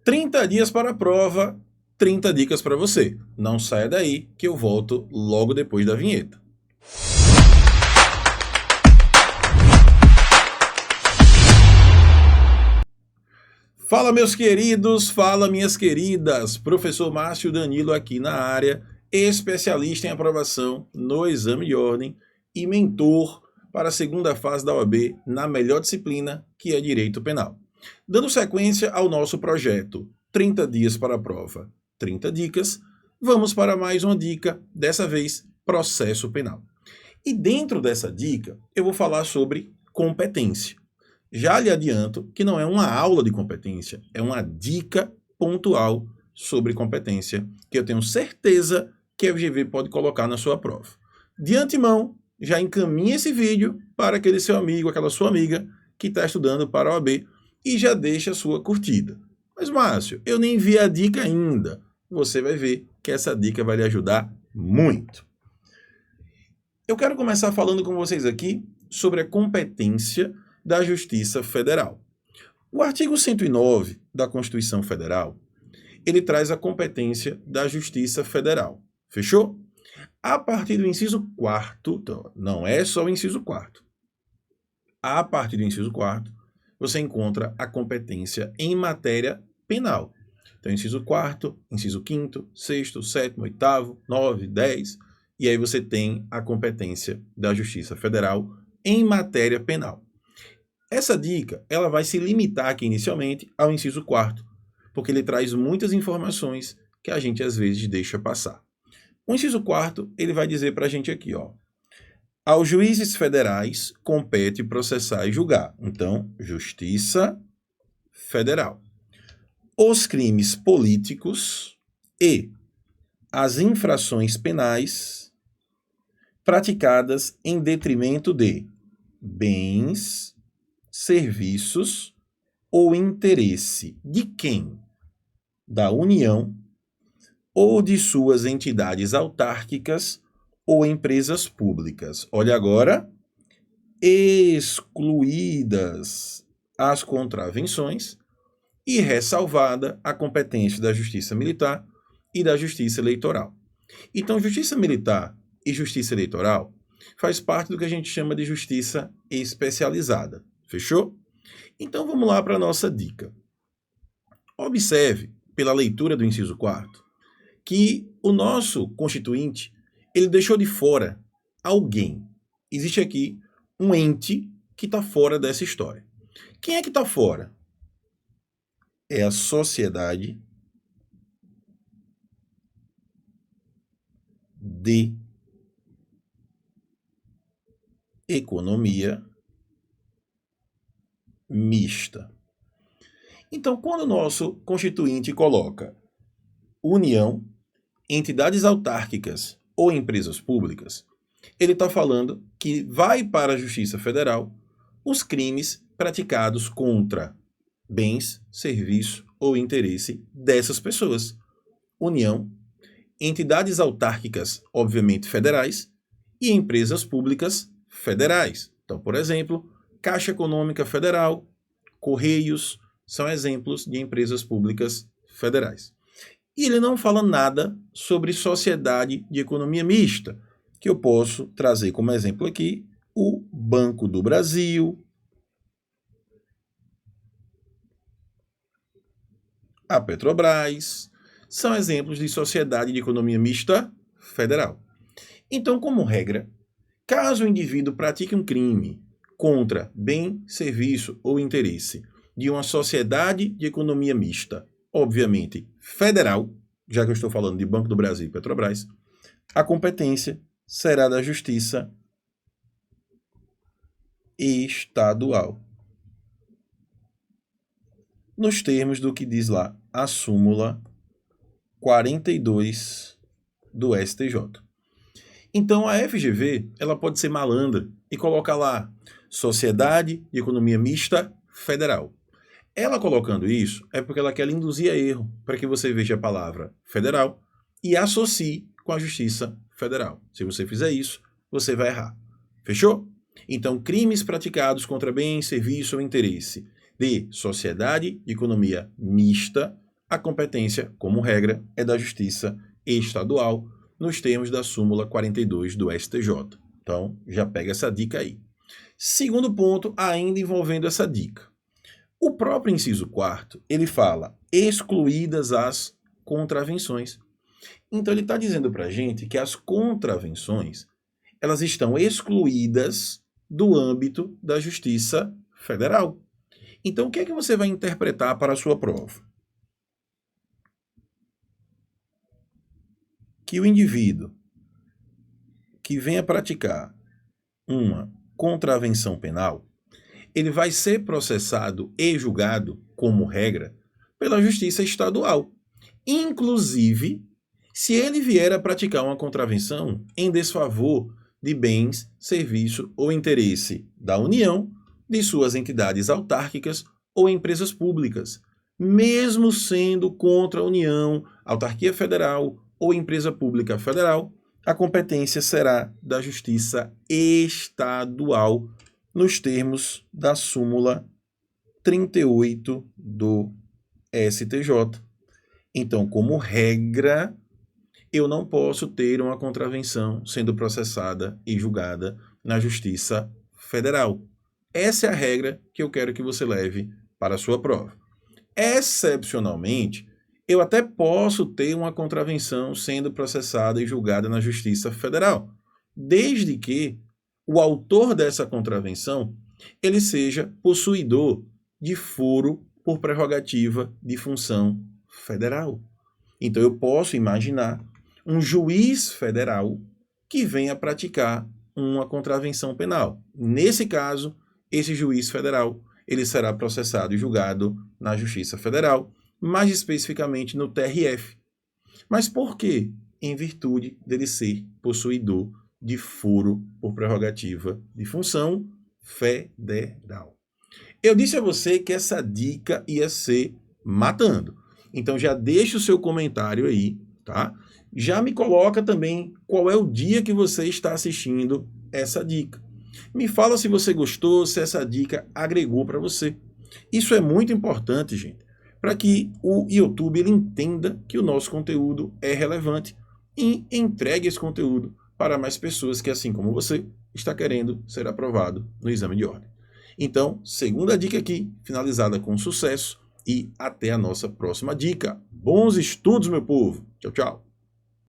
30 dias para a prova, 30 dicas para você. Não saia daí que eu volto logo depois da vinheta. Fala, meus queridos, fala, minhas queridas. Professor Márcio Danilo aqui na área, especialista em aprovação no exame de ordem e mentor para a segunda fase da OAB na melhor disciplina, que é Direito Penal. Dando sequência ao nosso projeto 30 dias para a prova, 30 dicas, vamos para mais uma dica, dessa vez processo penal. E dentro dessa dica, eu vou falar sobre competência. Já lhe adianto que não é uma aula de competência, é uma dica pontual sobre competência, que eu tenho certeza que a FGV pode colocar na sua prova. De antemão, já encaminhe esse vídeo para aquele seu amigo, aquela sua amiga que está estudando para a OAB e já deixa a sua curtida. Mas, Márcio, eu nem vi a dica ainda. Você vai ver que essa dica vai lhe ajudar muito. Eu quero começar falando com vocês aqui sobre a competência da Justiça Federal. O artigo 109 da Constituição Federal, ele traz a competência da Justiça Federal. Fechou? A partir do inciso 4º, então, não é só o inciso 4º. A partir do inciso 4º, você encontra a competência em matéria penal. Então, inciso 4º, inciso 5º, 6º, 7º, 8º, 9, 10, e aí você tem a competência da Justiça Federal em matéria penal. Essa dica, ela vai se limitar aqui inicialmente ao inciso 4º, porque ele traz muitas informações que a gente às vezes deixa passar. O inciso 4º, ele vai dizer para a gente aqui, ó, aos juízes federais compete processar e julgar. Então, Justiça Federal. Os crimes políticos e as infrações penais praticadas em detrimento de bens, serviços ou interesse de quem? Da União ou de suas entidades autárquicas ou empresas públicas. Olha agora, excluídas as contravenções e ressalvada a competência da Justiça Militar e da Justiça Eleitoral. Então, Justiça Militar e Justiça Eleitoral faz parte do que a gente chama de justiça especializada. Fechou? Então vamos lá para a nossa dica. Observe, pela leitura do inciso 4º, que o nosso constituinte, ele deixou de fora alguém. Existe aqui um ente que está fora dessa história. Quem é que está fora? É a Sociedade de Economia Mista. Então, quando o nosso constituinte coloca União, entidades autárquicas ou empresas públicas, ele está falando que vai para a Justiça Federal os crimes praticados contra bens, serviços ou interesse dessas pessoas. União, entidades autárquicas, obviamente federais, e empresas públicas federais. Então, por exemplo, Caixa Econômica Federal, Correios, são exemplos de empresas públicas federais. E ele não fala nada sobre sociedade de economia mista, que eu posso trazer como exemplo aqui o Banco do Brasil, a Petrobras, são exemplos de sociedade de economia mista federal. Então, como regra, caso o indivíduo pratique um crime contra bem, serviço ou interesse de uma sociedade de economia mista, obviamente federal, já que eu estou falando de Banco do Brasil e Petrobras, a competência será da Justiça Estadual, nos termos do que diz lá a súmula 42 do STJ. Então a FGV, ela pode ser malandra e colocar lá Sociedade de Economia Mista Federal. Ela colocando isso é porque ela quer lhe induzir a erro, para que você veja a palavra federal e associe com a Justiça Federal. Se você fizer isso, você vai errar. Fechou? Então, crimes praticados contra bem, serviço ou interesse de sociedade de economia mista, a competência, como regra, é da Justiça Estadual, nos termos da súmula 42 do STJ. Então, já pega essa dica aí. Segundo ponto, ainda envolvendo essa dica. O próprio inciso 4º, ele fala excluídas as contravenções. Então, ele está dizendo para a gente que as contravenções, elas estão excluídas do âmbito da Justiça Federal. Então, o que é que você vai interpretar para a sua prova? Que o indivíduo que venha praticar uma contravenção penal, ele vai ser processado e julgado, como regra, pela Justiça Estadual. Inclusive, se ele vier a praticar uma contravenção em desfavor de bens, serviço ou interesse da União, de suas entidades autárquicas ou empresas públicas, mesmo sendo contra a União, autarquia federal ou empresa pública federal, a competência será da Justiça Estadual, nos termos da súmula 38 do STJ. Então, como regra, eu não posso ter uma contravenção sendo processada e julgada na Justiça Federal. Essa é a regra que eu quero que você leve para a sua prova. Excepcionalmente, eu até posso ter uma contravenção sendo processada e julgada na Justiça Federal, desde que o autor dessa contravenção ele seja possuidor de foro por prerrogativa de função federal. Então, eu posso imaginar um juiz federal que venha praticar uma contravenção penal. Nesse caso, esse juiz federal ele será processado e julgado na Justiça Federal, mais especificamente no TRF. Mas por quê? Em virtude dele ser possuidor de foro por prerrogativa de função federal. Eu disse a você que essa dica ia ser matando. Então já deixa o seu comentário aí, tá? Já me coloca também qual é o dia que você está assistindo essa dica. Me fala se você gostou, se essa dica agregou para você. Isso é muito importante, gente, para que o YouTube ele entenda que o nosso conteúdo é relevante e entregue esse conteúdo para mais pessoas que, assim como você, está querendo ser aprovado no exame de ordem. Então, segunda dica aqui, finalizada com sucesso, e até a nossa próxima dica. Bons estudos, meu povo! Tchau, tchau!